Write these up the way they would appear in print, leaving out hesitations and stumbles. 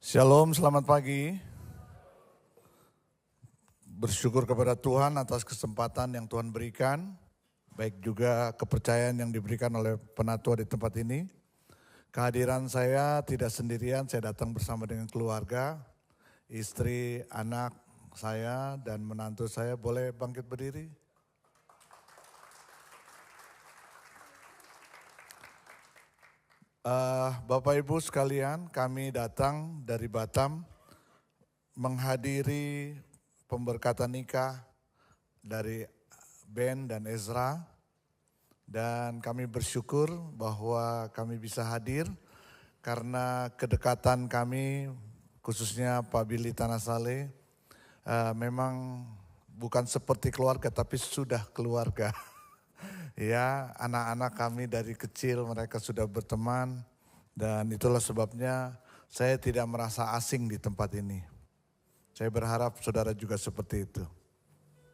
Shalom, selamat pagi. Bersyukur kepada Tuhan atas kesempatan yang Tuhan berikan, baik juga kepercayaan yang diberikan oleh penatua di tempat ini. Kehadiran saya tidak sendirian, saya datang bersama dengan keluarga, istri, anak saya, dan menantu saya. Boleh bangkit berdiri? Bapak Ibu sekalian, kami datang dari Batam menghadiri pemberkatan nikah dari Ben dan Ezra, dan kami bersyukur bahwa kami bisa hadir karena kedekatan kami, khususnya Pak Billy Tanasale, memang bukan seperti keluarga tapi sudah keluarga. Ya, anak-anak kami dari kecil mereka sudah berteman, dan itulah sebabnya saya tidak merasa asing di tempat ini. Saya berharap saudara juga seperti itu.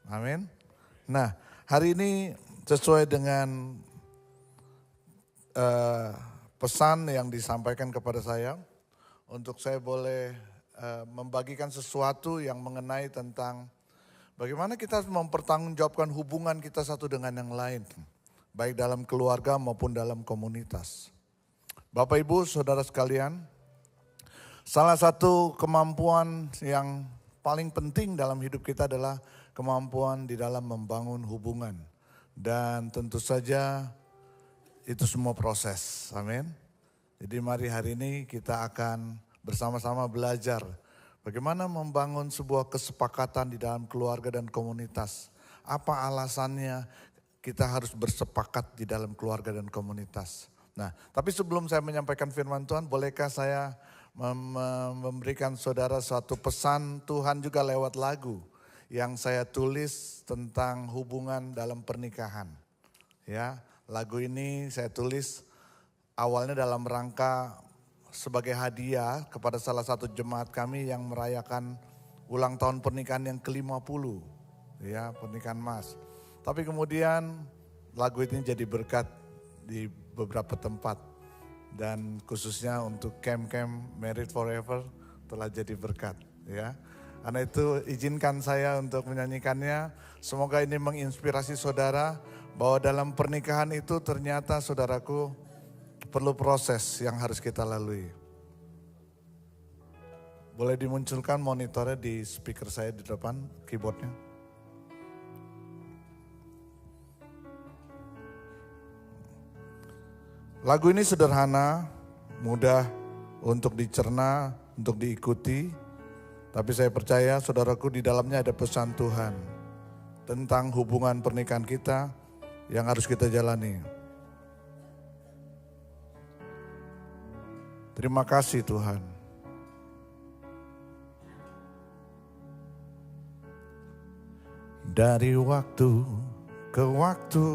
Amin. Nah, hari ini sesuai dengan pesan yang disampaikan kepada saya, untuk saya boleh membagikan sesuatu yang mengenai tentang bagaimana kita mempertanggungjawabkan hubungan kita satu dengan yang lain, baik dalam keluarga maupun dalam komunitas. Bapak Ibu, saudara sekalian, salah satu kemampuan yang paling penting dalam hidup kita adalah kemampuan di dalam membangun hubungan. Dan tentu saja itu semua proses, amin. Jadi mari hari ini kita akan bersama-sama belajar bagaimana membangun sebuah kesepakatan di dalam keluarga dan komunitas. Apa alasannya kita harus bersepakat di dalam keluarga dan komunitas. Nah, tapi sebelum saya menyampaikan firman Tuhan, bolehkah saya memberikan saudara suatu pesan Tuhan juga lewat lagu yang saya tulis tentang hubungan dalam pernikahan. Ya, lagu ini saya tulis awalnya dalam rangka sebagai hadiah kepada salah satu jemaat kami yang merayakan ulang tahun pernikahan yang ke-50, ya, pernikahan Mas. Tapi kemudian lagu ini jadi berkat di beberapa tempat, dan khususnya untuk camp-camp Married Forever telah jadi berkat, ya. Karena itu izinkan saya untuk menyanyikannya. Semoga ini menginspirasi saudara bahwa dalam pernikahan itu ternyata saudaraku perlu proses yang harus kita lalui. Boleh dimunculkan monitornya di speaker saya di depan, keyboardnya. Lagu ini sederhana, mudah untuk dicerna, untuk diikuti. Tapi saya percaya saudaraku di dalamnya ada pesan Tuhan tentang hubungan pernikahan kita yang harus kita jalani. Terima kasih Tuhan. Dari waktu ke waktu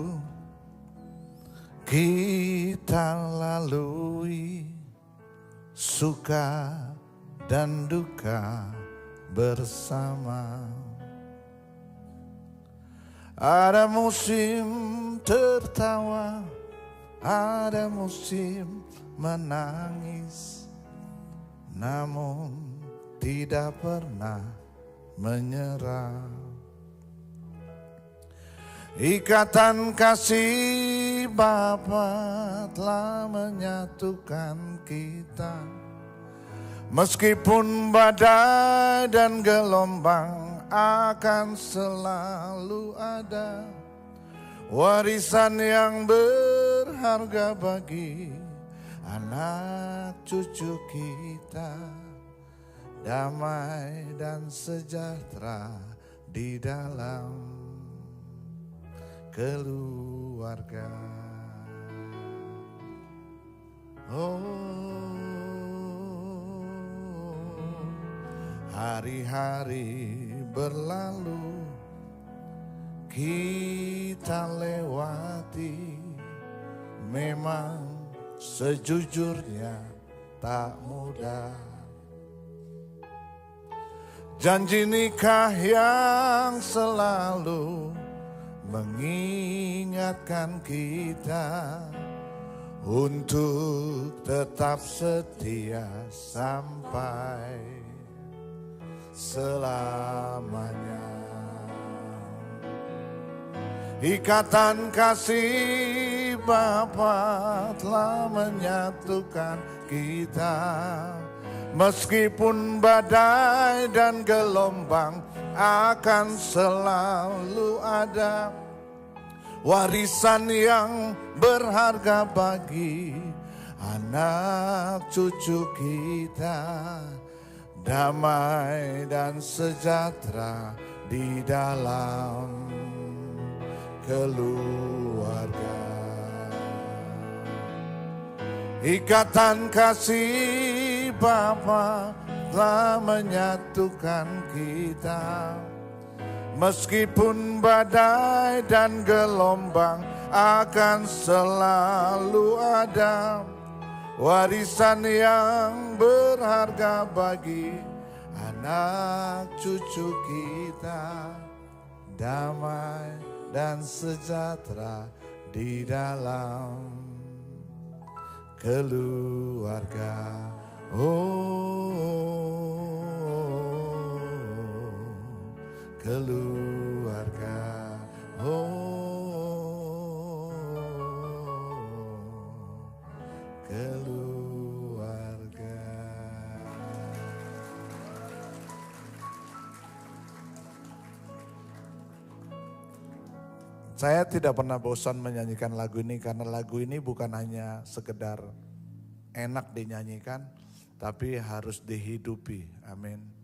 kita lalui suka dan duka bersama. Ada musim tertawa, ada musim menangis, namun tidak pernah menyerah. Ikatan kasih Bapa telah menyatukan kita, meskipun badai dan gelombang akan selalu ada. Warisan yang berharga bagi anak cucu kita, damai dan sejahtera di dalam keluarga. Oh, hari-hari berlalu, kita lewati, memang sejujurnya tak mudah. Janji nikah yang selalu mengingatkan kita untuk tetap setia sampai selamanya. Ikatan kasih Bapa telah menyatukan kita, meskipun badai dan gelombang akan selalu ada. Warisan yang berharga bagi anak cucu kita, damai dan sejahtera di dalam keluarga. Ikatan kasih Bapa telah menyatukan kita, meskipun badai dan gelombang akan selalu ada. Warisan yang berharga bagi anak cucu kita, damai dan sejahtera di dalam keluarga. Keluarga, keluarga. Saya tidak pernah bosan menyanyikan lagu ini karena lagu ini bukan hanya sekedar enak dinyanyikan, tapi harus dihidupi. Amin.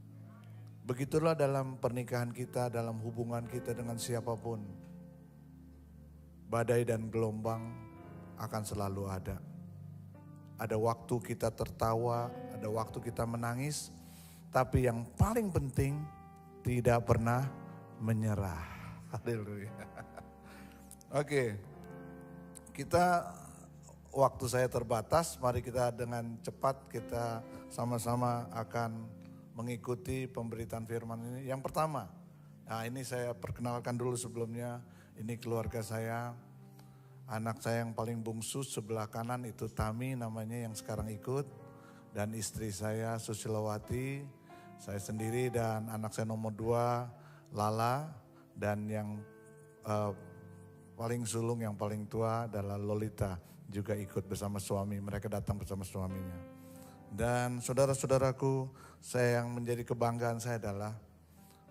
Begitulah dalam pernikahan kita, dalam hubungan kita dengan siapapun. Badai dan gelombang akan selalu ada. Ada waktu kita tertawa, ada waktu kita menangis, tapi yang paling penting tidak pernah menyerah. Haleluya. Oke, kita waktu saya terbatas, mari kita dengan cepat kita sama-sama akan mengikuti pemberitaan firman ini. Yang pertama, nah ini saya perkenalkan dulu sebelumnya, ini keluarga saya, anak saya yang paling bungsu sebelah kanan itu Tami namanya yang sekarang ikut, dan istri saya Susilawati, saya sendiri dan anak saya nomor 2 Lala, dan yang paling sulung yang paling tua adalah Lolita, juga ikut bersama suami, mereka datang bersama suaminya. Dan saudara-saudaraku, saya yang menjadi kebanggaan saya adalah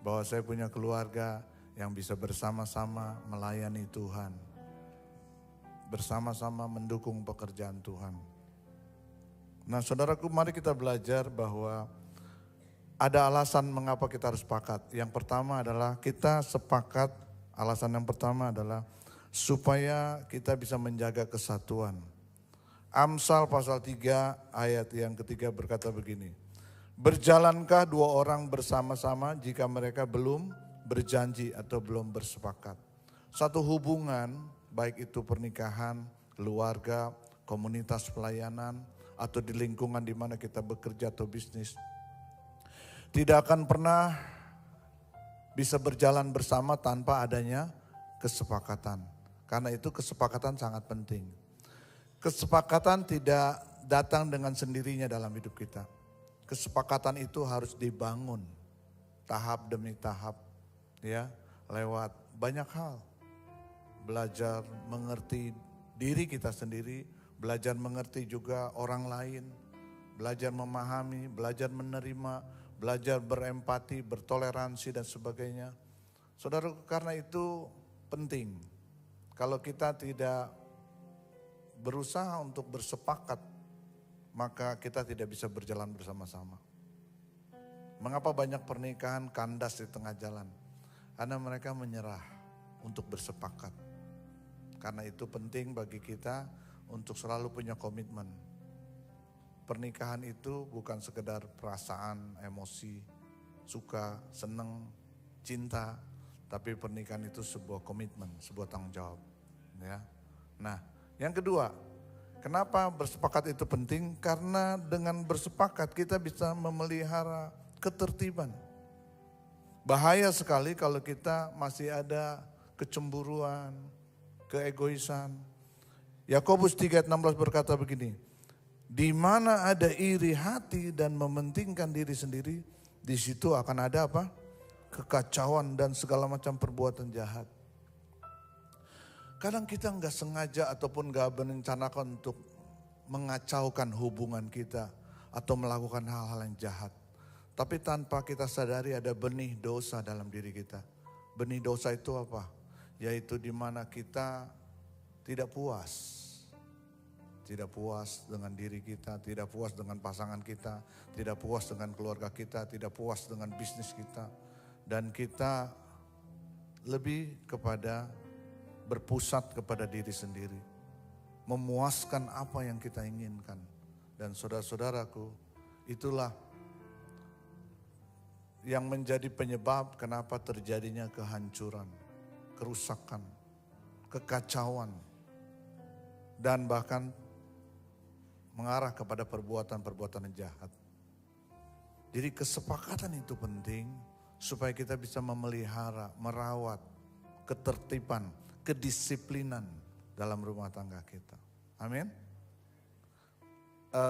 bahwa saya punya keluarga yang bisa bersama-sama melayani Tuhan. Bersama-sama mendukung pekerjaan Tuhan. Nah saudaraku, mari kita belajar bahwa ada alasan mengapa kita harus sepakat. Yang pertama adalah kita sepakat, alasan yang pertama adalah supaya kita bisa menjaga kesatuan. Amsal pasal 3 ayat yang ketiga berkata begini, berjalankah 2 orang bersama-sama jika mereka belum berjanji atau belum bersepakat. Satu hubungan, baik itu pernikahan, keluarga, komunitas pelayanan, atau di lingkungan di mana kita bekerja atau bisnis, tidak akan pernah bisa berjalan bersama tanpa adanya kesepakatan. Karena itu kesepakatan sangat penting. Kesepakatan tidak datang dengan sendirinya dalam hidup kita. Kesepakatan itu harus dibangun tahap demi tahap, ya, lewat banyak hal. Belajar mengerti diri kita sendiri, belajar mengerti juga orang lain, belajar memahami, belajar menerima, belajar berempati, bertoleransi dan sebagainya. Saudara, karena itu penting. Kalau kita tidak berusaha untuk bersepakat, maka kita tidak bisa berjalan bersama-sama. Mengapa banyak pernikahan kandas di tengah jalan? Karena mereka menyerah untuk bersepakat. Karena itu penting bagi kita untuk selalu punya komitmen. Pernikahan itu bukan sekedar perasaan, emosi, suka, senang, cinta, tapi pernikahan itu sebuah komitmen, sebuah tanggung jawab. Ya. Nah, yang kedua, kenapa bersepakat itu penting? Karena dengan bersepakat kita bisa memelihara ketertiban. Bahaya sekali kalau kita masih ada kecemburuan, keegoisan. Yakobus 3 ayat 16 berkata begini, di mana ada iri hati dan mementingkan diri sendiri, di situ akan ada apa? Kekacauan dan segala macam perbuatan jahat. Kadang kita nggak sengaja ataupun nggak merencanakan untuk mengacaukan hubungan kita atau melakukan hal-hal yang jahat. Tapi tanpa kita sadari ada benih dosa dalam diri kita. Benih dosa itu apa? Yaitu di mana kita tidak puas. Tidak puas dengan diri kita, tidak puas dengan pasangan kita, tidak puas dengan keluarga kita, tidak puas dengan bisnis kita. Dan kita lebih kepada berpusat kepada diri sendiri. Memuaskan apa yang kita inginkan. Dan saudara-saudaraku, itulah yang menjadi penyebab kenapa terjadinya kehancuran, kerusakan, kekacauan, dan bahkan mengarah kepada perbuatan-perbuatan yang jahat. Jadi kesepakatan itu penting supaya kita bisa memelihara, merawat ketertiban, kedisiplinan dalam rumah tangga kita. Amin.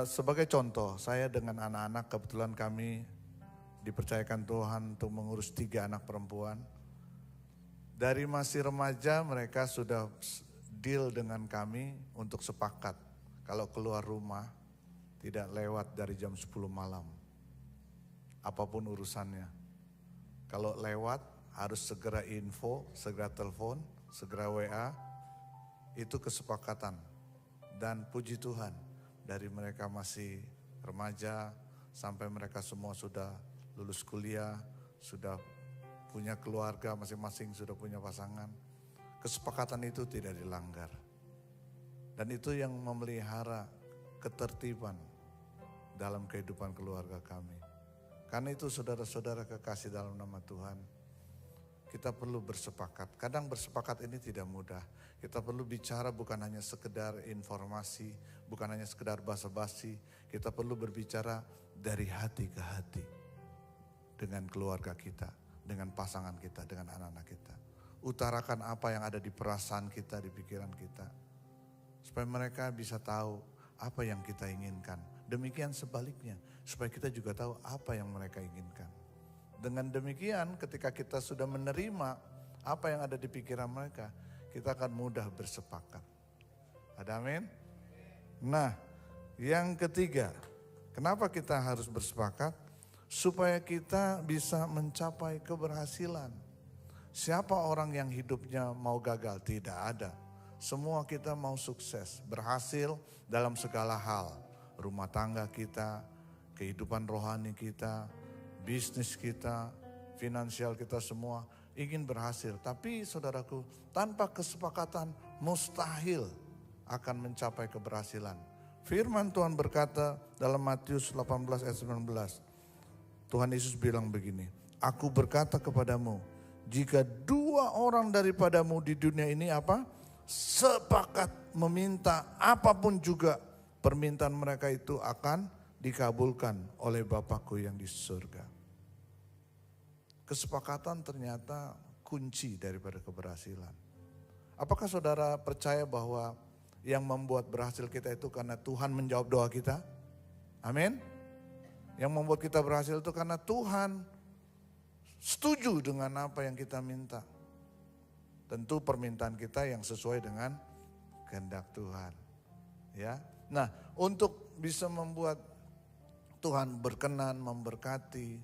Sebagai contoh, saya dengan anak-anak, kebetulan kami dipercayakan Tuhan untuk mengurus 3 anak perempuan. Dari masih remaja mereka sudah deal dengan kami untuk sepakat. Kalau keluar rumah tidak lewat dari jam 10 malam. Apapun urusannya. Kalau lewat harus segera info, segera telepon, segera WA. Itu kesepakatan. Dan puji Tuhan dari mereka masih remaja sampai mereka semua sudah lulus kuliah, sudah punya keluarga masing-masing, sudah punya pasangan. Kesepakatan itu tidak dilanggar. Dan itu yang memelihara ketertiban dalam kehidupan keluarga kami. Karena itu saudara-saudara kekasih dalam nama Tuhan, kita perlu bersepakat. Kadang bersepakat ini tidak mudah. Kita perlu bicara bukan hanya sekedar informasi, bukan hanya sekedar basa-basi. Kita perlu berbicara dari hati ke hati. Dengan keluarga kita, dengan pasangan kita, dengan anak-anak kita. Utarakan apa yang ada di perasaan kita, di pikiran kita. Supaya mereka bisa tahu apa yang kita inginkan. Demikian sebaliknya, supaya kita juga tahu apa yang mereka inginkan. Dengan demikian ketika kita sudah menerima apa yang ada di pikiran mereka, kita akan mudah bersepakat. Ada amin? Nah, yang ketiga, kenapa kita harus bersepakat? Supaya kita bisa mencapai keberhasilan. Siapa orang yang hidupnya mau gagal? Tidak ada. Semua kita mau sukses, berhasil dalam segala hal. Rumah tangga kita, kehidupan rohani kita, bisnis kita, finansial kita semua ingin berhasil. Tapi saudaraku, tanpa kesepakatan mustahil akan mencapai keberhasilan. Firman Tuhan berkata dalam Matius 18 ayat 19. Tuhan Yesus bilang begini, aku berkata kepadamu, jika 2 orang daripadamu di dunia ini apa? Sepakat meminta apapun juga, permintaan mereka itu akan dikabulkan oleh Bapakku yang di surga. Kesepakatan ternyata kunci daripada keberhasilan. Apakah saudara percaya bahwa yang membuat berhasil kita itu karena Tuhan menjawab doa kita? Amin. Yang membuat kita berhasil itu karena Tuhan setuju dengan apa yang kita minta. Tentu permintaan kita yang sesuai dengan kehendak Tuhan. Ya. Nah, untuk bisa membuat Tuhan berkenan, memberkati,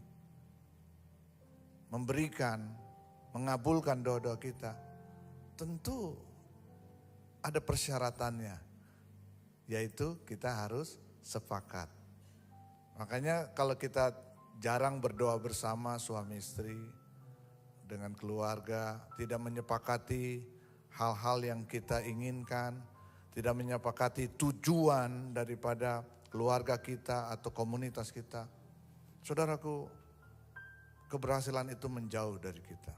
memberikan, mengabulkan doa-doa kita, tentu ada persyaratannya, yaitu kita harus sepakat. Makanya kalau kita jarang berdoa bersama suami istri, dengan keluarga, tidak menyepakati hal-hal yang kita inginkan, tidak menyepakati tujuan daripada keluarga kita atau komunitas kita. Saudaraku, keberhasilan itu menjauh dari kita.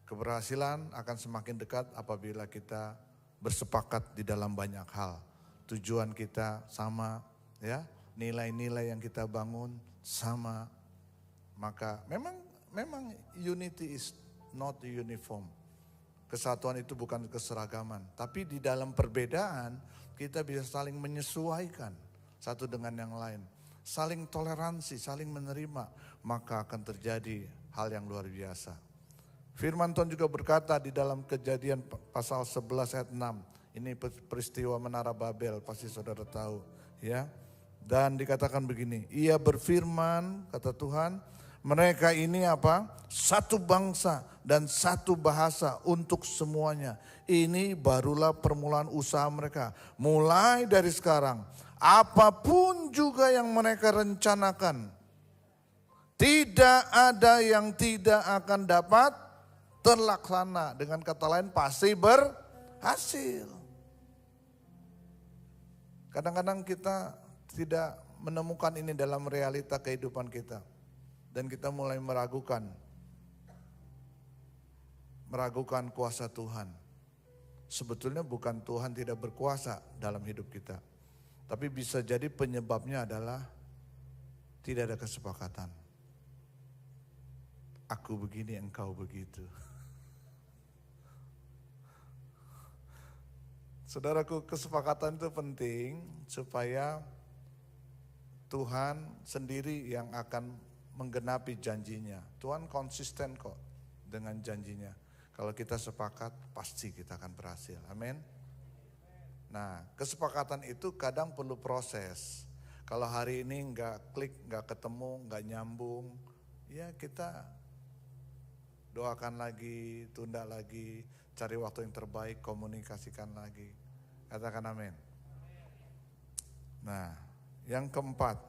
Keberhasilan akan semakin dekat apabila kita bersepakat di dalam banyak hal. Tujuan kita sama, ya, nilai-nilai yang kita bangun sama. Maka memang unity is not uniform. Kesatuan itu bukan keseragaman, tapi di dalam perbedaan kita bisa saling menyesuaikan satu dengan yang lain. Saling toleransi, saling menerima, maka akan terjadi hal yang luar biasa. Firman Tuhan juga berkata di dalam Kejadian pasal 11 ayat 6. Ini peristiwa Menara Babel, pasti saudara tahu ya. Dan dikatakan begini, ia berfirman, kata Tuhan, mereka ini apa? Satu bangsa dan satu bahasa untuk semuanya. Ini barulah permulaan usaha mereka. Mulai dari sekarang, apapun juga yang mereka rencanakan, tidak ada yang tidak akan dapat terlaksana. Dengan kata lain pasti berhasil. Kadang-kadang kita tidak menemukan ini dalam realita kehidupan kita. Dan kita mulai meragukan kuasa Tuhan. Sebetulnya bukan Tuhan tidak berkuasa dalam hidup kita. Tapi bisa jadi penyebabnya adalah tidak ada kesepakatan. Aku begini, engkau begitu. Saudaraku, kesepakatan itu penting supaya Tuhan sendiri yang akan menggenapi janjinya. Tuhan konsisten kok dengan janjinya. Kalau kita sepakat pasti kita akan berhasil. Amin. Nah, kesepakatan itu kadang perlu proses. Kalau hari ini enggak klik, enggak ketemu, enggak nyambung, ya kita doakan lagi, tunda lagi, cari waktu yang terbaik, komunikasikan lagi. Katakan amin. Nah, yang keempat,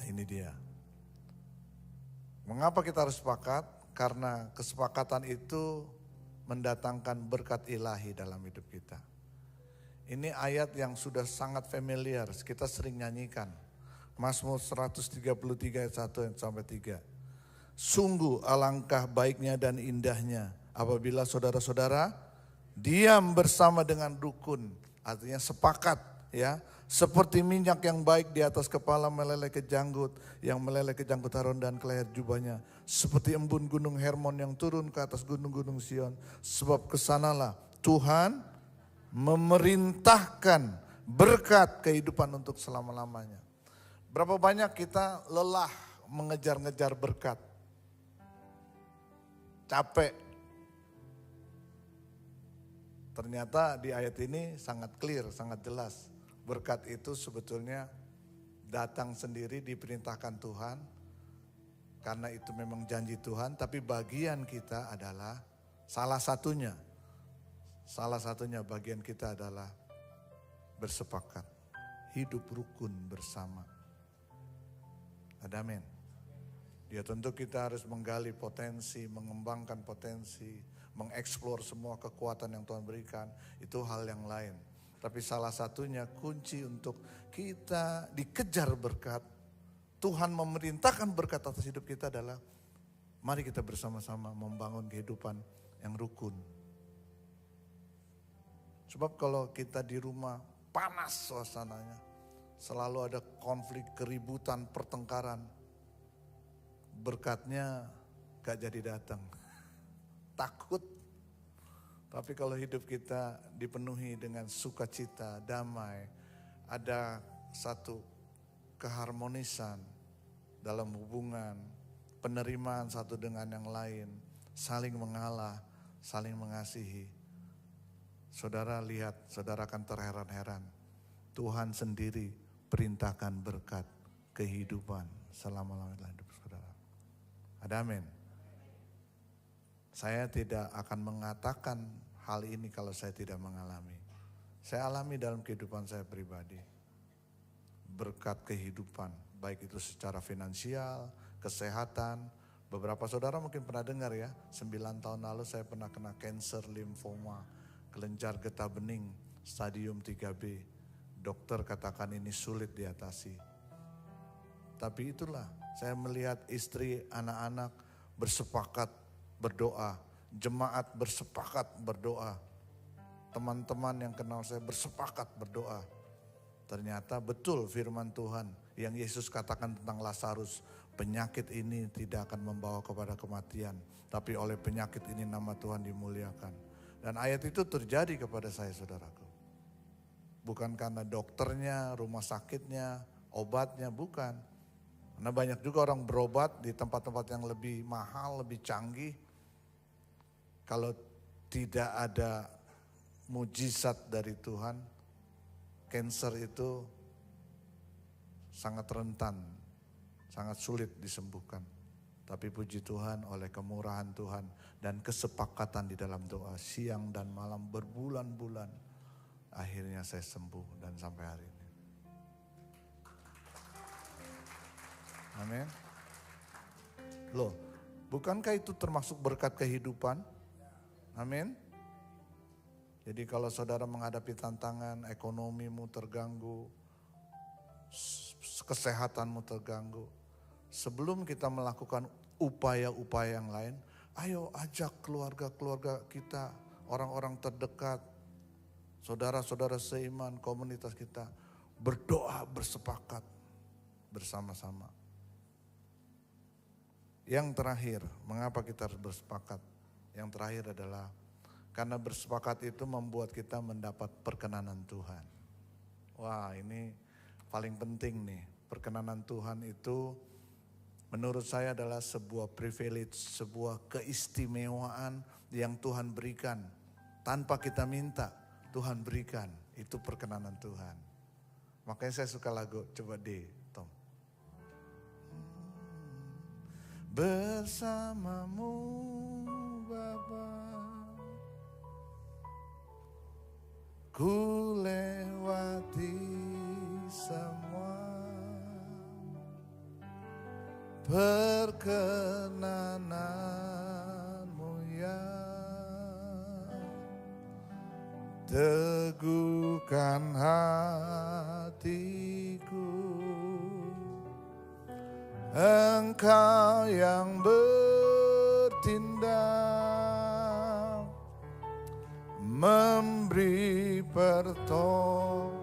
ini dia. Mengapa kita harus sepakat? Karena kesepakatan itu mendatangkan berkat ilahi dalam hidup kita. Ini ayat yang sudah sangat familiar, kita sering nyanyikan. Mazmur 133 ayat 1 sampai 3. Sungguh alangkah baiknya dan indahnya apabila saudara-saudara diam bersama dengan rukun, artinya sepakat ya. Seperti minyak yang baik di atas kepala meleleh ke janggut, yang meleleh ke janggut Harun dan ke leher jubahnya. Seperti embun gunung Hermon yang turun ke atas gunung-gunung Sion. Sebab kesanalah Tuhan memerintahkan berkat kehidupan untuk selama-lamanya. Berapa banyak kita lelah mengejar-ngejar berkat. Capek. Ternyata di ayat ini sangat clear, sangat jelas. Berkat itu sebetulnya datang sendiri, diperintahkan Tuhan. Karena itu memang janji Tuhan, tapi bagian kita adalah salah satunya bagian kita adalah bersepakat. Hidup rukun bersama. Ada amin. Ya tentu kita harus menggali potensi, mengembangkan potensi, mengeksplor semua kekuatan yang Tuhan berikan. Itu hal yang lain. Tapi salah satunya kunci untuk kita dikejar berkat, Tuhan memerintahkan berkat atas hidup kita adalah mari kita bersama-sama membangun kehidupan yang rukun. Sebab kalau kita di rumah panas suasananya, selalu ada konflik, keributan, pertengkaran, berkatnya gak jadi datang. Takut. Tapi kalau hidup kita dipenuhi dengan sukacita, damai, ada satu keharmonisan dalam hubungan, penerimaan satu dengan yang lain, saling mengalah, saling mengasihi. Saudara lihat, saudara akan terheran-heran. Tuhan sendiri perintahkan berkat kehidupan selama-lamanya hidup saudara. Ada amin. Saya tidak akan mengatakan hal ini kalau saya tidak mengalami. Saya alami dalam kehidupan saya pribadi. Berkat kehidupan, baik itu secara finansial, kesehatan. Beberapa saudara mungkin pernah dengar ya, 9 tahun lalu saya pernah kena kanker limfoma, kelenjar getah bening, stadium 3B. Dokter katakan ini sulit diatasi. Tapi itulah, saya melihat istri, anak-anak bersepakat berdoa, jemaat bersepakat berdoa, teman-teman yang kenal saya bersepakat berdoa. Ternyata betul firman Tuhan yang Yesus katakan tentang Lazarus, penyakit ini tidak akan membawa kepada kematian, tapi oleh penyakit ini nama Tuhan dimuliakan. Dan ayat itu terjadi kepada saya, saudaraku. Bukan karena dokternya, rumah sakitnya, obatnya, bukan. Karena banyak juga orang berobat di tempat-tempat yang lebih mahal, lebih canggih. Kalau tidak ada mujizat dari Tuhan, kanker itu sangat rentan, sangat sulit disembuhkan. Tapi puji Tuhan oleh kemurahan Tuhan dan kesepakatan di dalam doa siang dan malam berbulan-bulan, akhirnya saya sembuh dan sampai hari ini. Amin. Loh, bukankah itu termasuk berkat kehidupan? Amin. Jadi kalau saudara menghadapi tantangan, ekonomimu terganggu, kesehatanmu terganggu, sebelum kita melakukan upaya-upaya yang lain, ayo ajak keluarga-keluarga kita, orang-orang terdekat, saudara-saudara seiman, komunitas kita, berdoa bersepakat bersama-sama. Yang terakhir, mengapa kita harus bersepakat? Yang terakhir adalah karena bersepakat itu membuat kita mendapat perkenanan Tuhan. Wah, ini paling penting nih. Perkenanan Tuhan itu menurut saya adalah sebuah privilege, sebuah keistimewaan yang Tuhan berikan. Tanpa kita minta, Tuhan berikan. Itu perkenanan Tuhan. Makanya saya suka lagu, coba deh Tom. Bersamamu Bapa, ku lewati semua perkenananmu ya, teguhkan hatiku, Engkau yang bertindak, memberi pertolongan,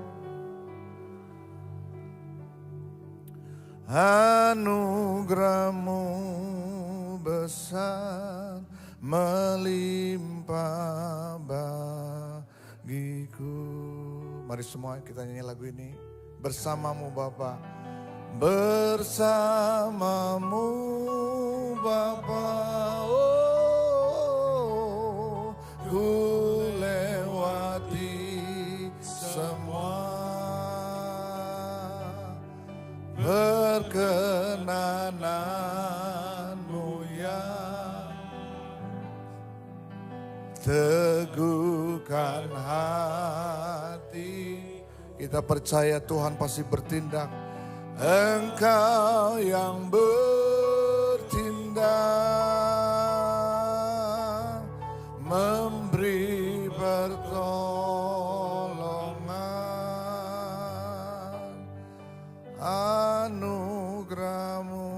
anugerah-Mu besar melimpah bagiku. Mari semua kita nyanyi lagu ini. Bersamamu Bapa, bersamamu Bapa, oh, ku lewati semua perkenananmu ya, teguhkan hati. Kita percaya Tuhan pasti bertindak. Engkau yang bertindak, memberi pertolongan, anugerah-Mu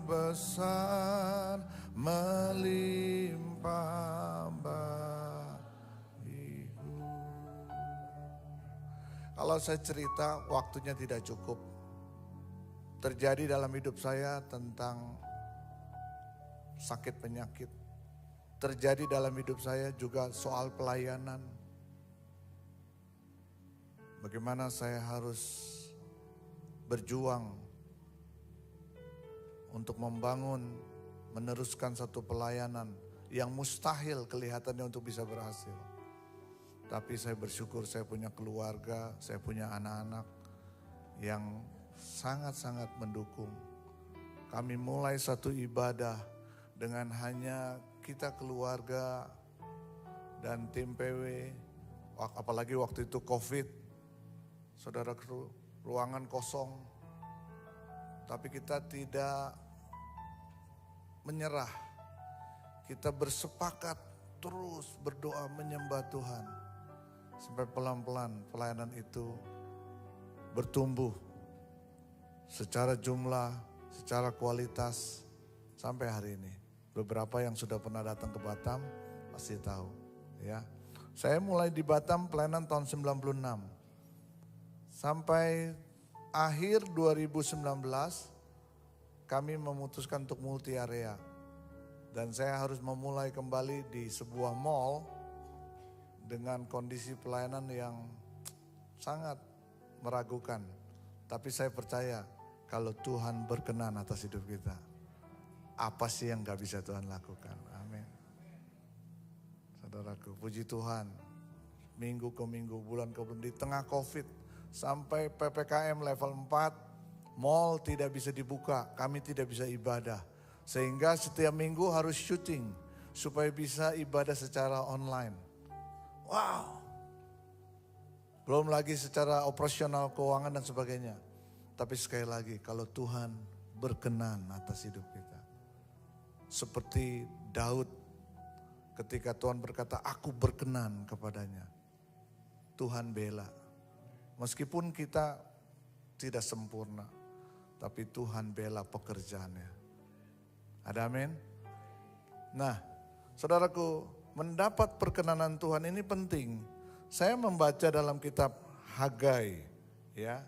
besar melimpah bagiku. Kalau saya cerita waktunya tidak cukup. Terjadi dalam hidup saya tentang sakit penyakit. Terjadi dalam hidup saya juga soal pelayanan. Bagaimana saya harus berjuang untuk membangun, meneruskan satu pelayanan yang mustahil kelihatannya untuk bisa berhasil. Tapi saya bersyukur saya punya keluarga, saya punya anak-anak yang sangat-sangat mendukung. Kami mulai satu ibadah dengan hanya kita keluarga dan tim PW, apalagi waktu itu COVID, saudara ruangan kosong. Tapi kita tidak menyerah, kita bersepakat terus berdoa menyembah Tuhan. Sampai pelan-pelan pelayanan itu bertumbuh. Secara jumlah, secara kualitas sampai hari ini. Beberapa yang sudah pernah datang ke Batam pasti tahu, ya. Saya mulai di Batam pelayanan tahun 96. Sampai akhir 2019 kami memutuskan untuk multi area. Dan saya harus memulai kembali di sebuah mall dengan kondisi pelayanan yang sangat meragukan. Tapi saya percaya kalau Tuhan berkenan atas hidup kita, apa sih yang gak bisa Tuhan lakukan? Amin. Saudaraku, puji Tuhan. Minggu ke minggu, bulan ke bulan, di tengah COVID sampai PPKM level 4, mall tidak bisa dibuka, kami tidak bisa ibadah. Sehingga setiap minggu harus syuting supaya bisa ibadah secara online. Wow. Belum lagi secara operasional, keuangan dan sebagainya. Tapi sekali lagi kalau Tuhan berkenan atas hidup kita. Seperti Daud ketika Tuhan berkata, aku berkenan kepadanya. Tuhan bela. Meskipun kita tidak sempurna, tapi Tuhan bela pekerjaannya. Ada amin? Nah, saudaraku, mendapat perkenanan Tuhan ini penting. Saya membaca dalam kitab Hagai, ya,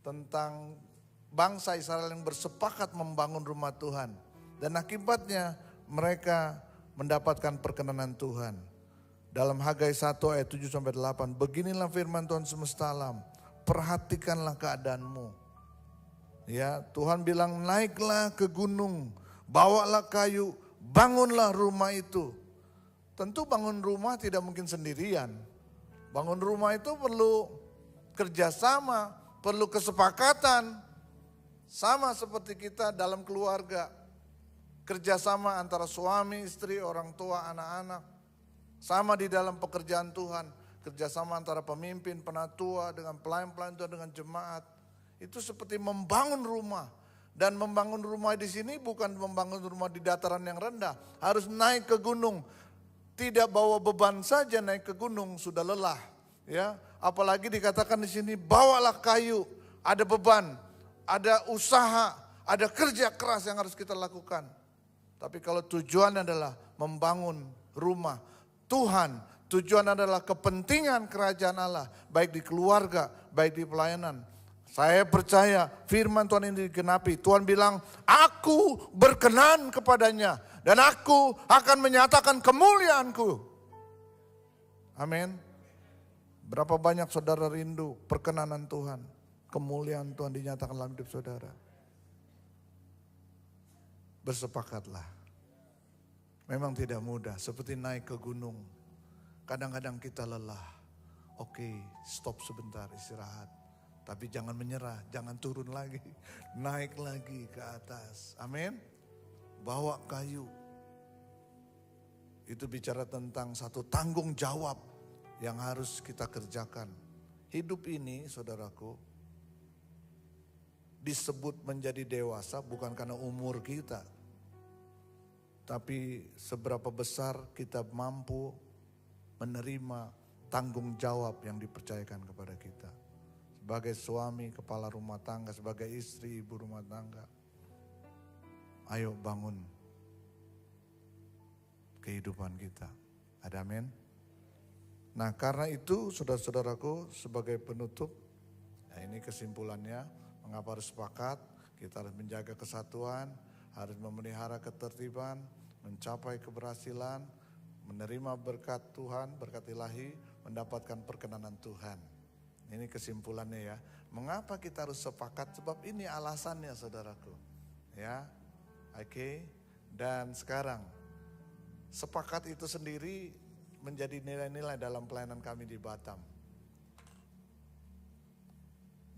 tentang bangsa Israel yang bersepakat membangun rumah Tuhan. Dan akibatnya mereka mendapatkan perkenanan Tuhan. Dalam Hagai 1 ayat 7-8, beginilah firman Tuhan semesta alam, perhatikanlah keadaanmu. Ya, Tuhan bilang naiklah ke gunung, bawalah kayu, bangunlah rumah itu. Tentu bangun rumah tidak mungkin sendirian. Bangun rumah itu perlu kerjasama, perlu kesepakatan. Sama seperti kita dalam keluarga. Kerjasama antara suami, istri, orang tua, anak-anak. Sama di dalam pekerjaan Tuhan. Kerjasama antara pemimpin, penatua, dengan pelayan-pelayan Tuhan, dengan jemaat. Itu seperti membangun rumah. Dan membangun rumah di sini bukan membangun rumah di dataran yang rendah. Harus naik ke gunung. Tidak bawa beban saja naik ke gunung sudah lelah. Ya, apalagi dikatakan di sini bawalah kayu. Ada beban, ada usaha, ada kerja keras yang harus kita lakukan. Tapi kalau tujuan adalah membangun rumah Tuhan, tujuan adalah kepentingan kerajaan Allah, baik di keluarga, baik di pelayanan. Saya percaya firman Tuhan ini digenapi. Tuhan bilang, aku berkenan kepadanya dan aku akan menyatakan kemuliaanku. Amin. Berapa banyak saudara rindu perkenanan Tuhan, kemuliaan Tuhan dinyatakan dalam hidup saudara. Bersepakatlah. Memang tidak mudah, seperti naik ke gunung. Kadang-kadang kita lelah. Oke, stop sebentar, istirahat. Tapi jangan menyerah, jangan turun lagi. Naik lagi ke atas. Amin. Bawa kayu. Itu bicara tentang satu tanggung jawab yang harus kita kerjakan. Hidup ini, saudaraku, disebut menjadi dewasa bukan karena umur kita. Tapi seberapa besar kita mampu menerima tanggung jawab yang dipercayakan kepada kita. Sebagai suami, kepala rumah tangga, sebagai istri, ibu rumah tangga. Ayo bangun kehidupan kita. Ada amin? Nah karena itu saudara-saudaraku sebagai penutup, nah ini kesimpulannya, mengapa harus sepakat, kita harus menjaga kesatuan, harus memelihara ketertiban, mencapai keberhasilan, menerima berkat Tuhan, berkat ilahi, mendapatkan perkenanan Tuhan. Ini kesimpulannya ya. Mengapa kita harus sepakat? Sebab ini alasannya saudaraku. Ya, oke. Dan sekarang sepakat itu sendiri menjadi nilai-nilai dalam pelayanan kami di Batam.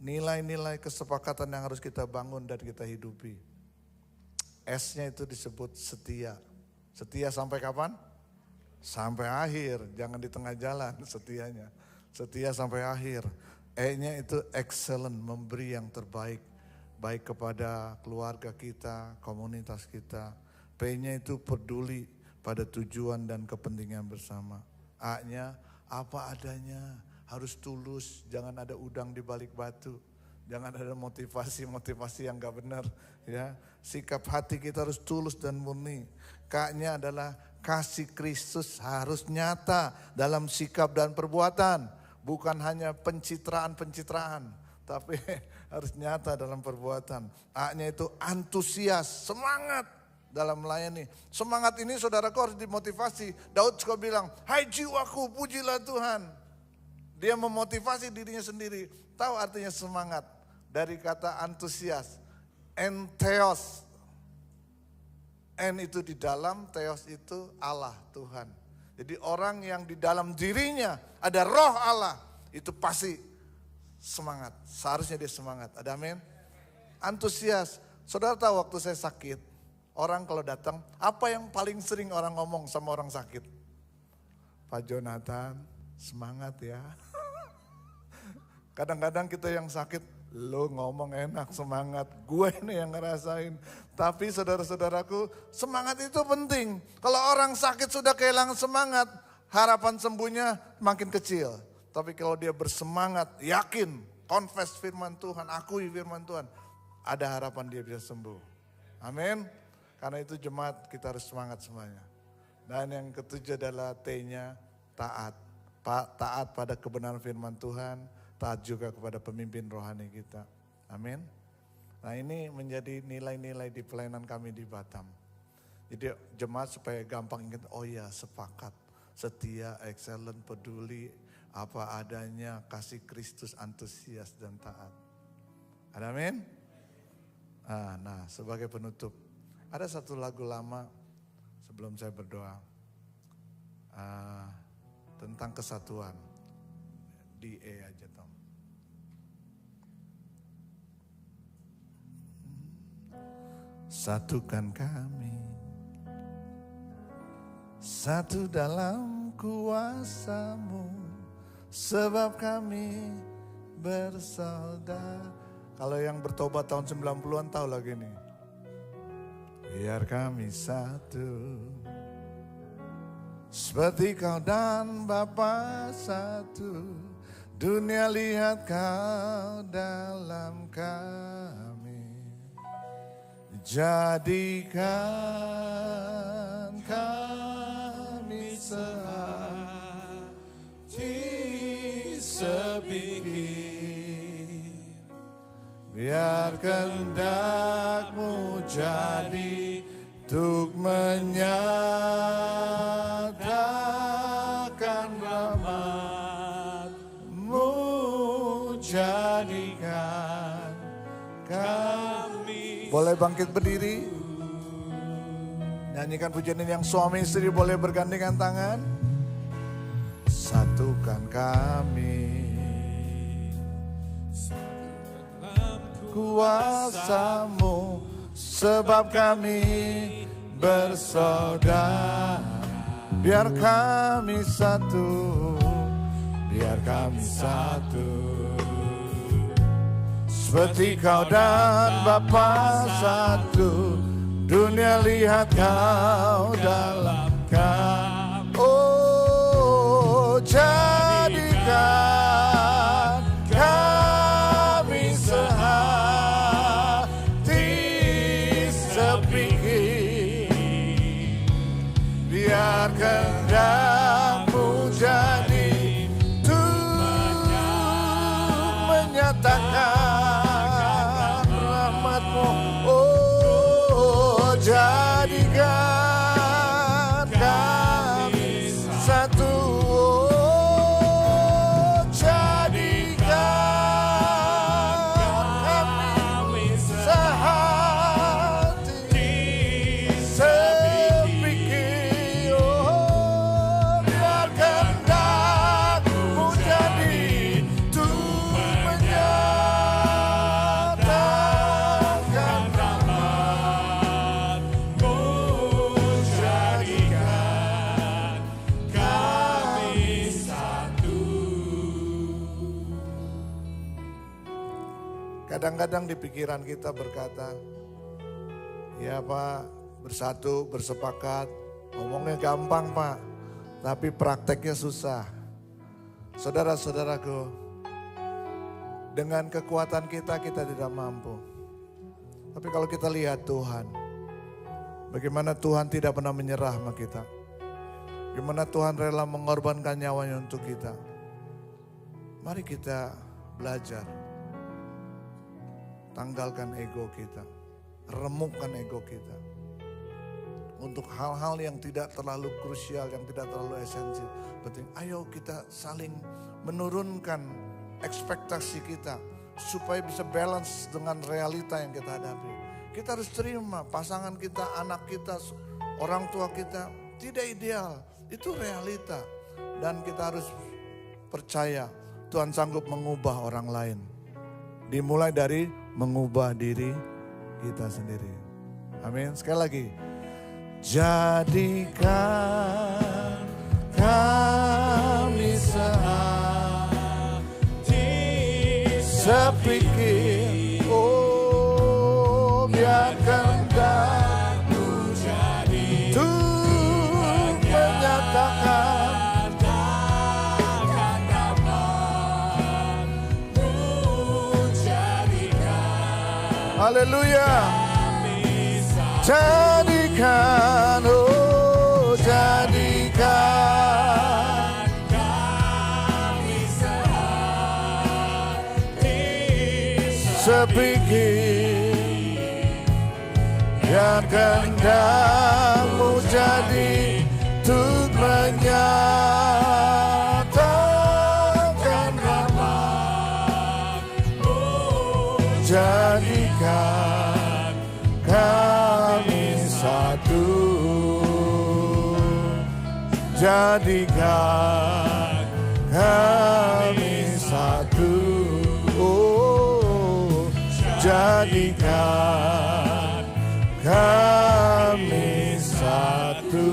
Nilai-nilai kesepakatan yang harus kita bangun dan kita hidupi. S-nya itu disebut setia. Setia sampai kapan? Sampai akhir, jangan di tengah jalan setianya. Setia sampai akhir. E-nya itu excellent, memberi yang terbaik. Baik kepada keluarga kita, komunitas kita. P-nya itu peduli pada tujuan dan kepentingan bersama. A-nya apa adanya, harus tulus, jangan ada udang di balik batu. Jangan ada motivasi yang gak benar. Ya, sikap hati kita harus tulus dan murni. K-nya adalah kasih Kristus harus nyata dalam sikap dan perbuatan. Bukan hanya pencitraan-pencitraan. tapi harus nyata dalam perbuatan. A-nya itu antusias, semangat dalam melayani. Semangat ini saudaraku harus dimotivasi. Daud suka bilang, hai jiwaku pujilah Tuhan. Dia memotivasi dirinya sendiri. Tahu artinya semangat? Dari kata antusias. Entheos. En itu di dalam, theos itu Allah, Tuhan. Jadi orang yang di dalam dirinya ada roh Allah, itu pasti semangat. Seharusnya dia semangat, ada amin? Antusias. Saudara tahu waktu saya sakit, orang kalau datang, apa yang paling sering orang ngomong sama orang sakit? Pak Jonathan, semangat ya. Kadang-kadang kita yang sakit, lo ngomong enak semangat, gue ini yang ngerasain. Tapi saudara-saudaraku, semangat itu penting. Kalau orang sakit sudah kehilangan semangat, harapan sembuhnya makin kecil. Tapi kalau dia bersemangat, yakin, confess firman Tuhan, akui firman Tuhan, ada harapan dia bisa sembuh. Amin. Karena itu jemaat kita harus semangat semuanya. Dan yang ketujuh adalah T-nya taat. Taat pada kebenaran firman Tuhan, taat juga kepada pemimpin rohani kita. Amin. Nah ini menjadi nilai-nilai di pelayanan kami di Batam. Jadi jemaat supaya gampang ingat, oh ya sepakat, setia, excellent, peduli, apa adanya, kasih Kristus, antusias dan taat. Ada amin? Nah sebagai penutup, ada satu lagu lama sebelum saya berdoa tentang kesatuan. Di E aja Tom. Satukan kami, satu dalam kuasa-Mu, sebab kami bersaudara. Kalau yang bertobat tahun 90-an tahu lagi nih. Biar kami satu, seperti Kau dan Bapa satu. Dunia lihat Kau dalam kami. Jadikan kami sehati sepikir. Biar kehendak-Mu jadi untuk menyatakan rahmat-Mu. Jadikan kami. Boleh bangkit berdiri. Nyanyikan pujian ini, yang suami istri boleh bergandengan tangan. Satukan kami, kuasa-Mu, sebab kami bersaudara. Biar kami satu, biar kami satu, seperti Kau dan Bapa satu. Dunia lihat Kau dalam kami. Oh, jadikan kami sehati sepikir. Biar kehendak-Mu jadi untuk menyatakan rahmat-Mu. Oh, jadikan kami satu. Oh, jadikan kami sehati sepikir. Oh, biar kehendak-Mu jadi untuk menyatakan rahmat-Mu. Jadikan kami satu. Kadang-kadang di pikiran kita berkata, ya Pak, bersatu, bersepakat, ngomongnya gampang Pak, tapi prakteknya susah. Saudara-saudaraku, dengan kekuatan kita tidak mampu. Tapi kalau kita lihat Tuhan, bagaimana Tuhan tidak pernah menyerah sama kita. Bagaimana Tuhan rela mengorbankan nyawanya untuk kita. Mari kita belajar tanggalkan ego kita, remukkan ego kita. Untuk hal-hal yang tidak terlalu krusial, yang tidak terlalu esensial, penting ayo kita saling menurunkan ekspektasi kita supaya bisa balance dengan realita yang kita hadapi. Kita harus terima pasangan kita, anak kita, orang tua kita tidak ideal, itu realita. Dan kita harus percaya Tuhan sanggup mengubah orang lain. Dimulai dari mengubah diri kita sendiri. Amin. Sekali lagi. Jadikan kami sehati sepikir, oh biarkan kehendakmu jadi untuk menyatakan takkan dapat jadikan. Haleluya. Jadikan, oh jadikan kami sehati sepikir, biarkan kehendakmu jadi untuk menyatakan rahmat-Mu. Jadikan kami satu, jadikan kami satu, oh jadikan kami satu.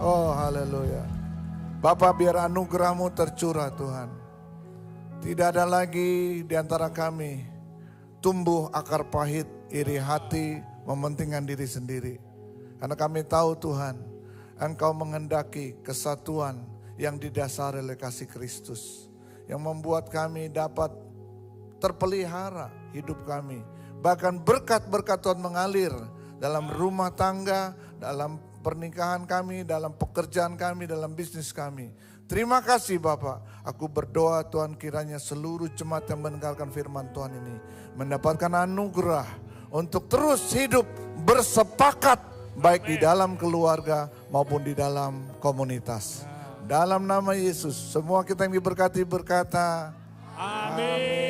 Oh haleluya. Bapa, biar anugerah-Mu tercurah Tuhan. Tidak ada lagi di antara kami tumbuh akar pahit, iri hati, mementingkan diri sendiri. Karena kami tahu Tuhan, Engkau menghendaki kesatuan yang didasari oleh kasih Kristus. Yang membuat kami dapat terpelihara hidup kami. Bahkan berkat-berkat Tuhan mengalir dalam rumah tangga, dalam pernikahan kami, dalam pekerjaan kami, dalam bisnis kami. Terima kasih Bapak, aku berdoa Tuhan kiranya seluruh jemaat yang mendengarkan firman Tuhan ini mendapatkan anugerah untuk terus hidup bersepakat baik di dalam keluarga maupun di dalam komunitas. Dalam nama Yesus, semua kita yang diberkati berkata, amin.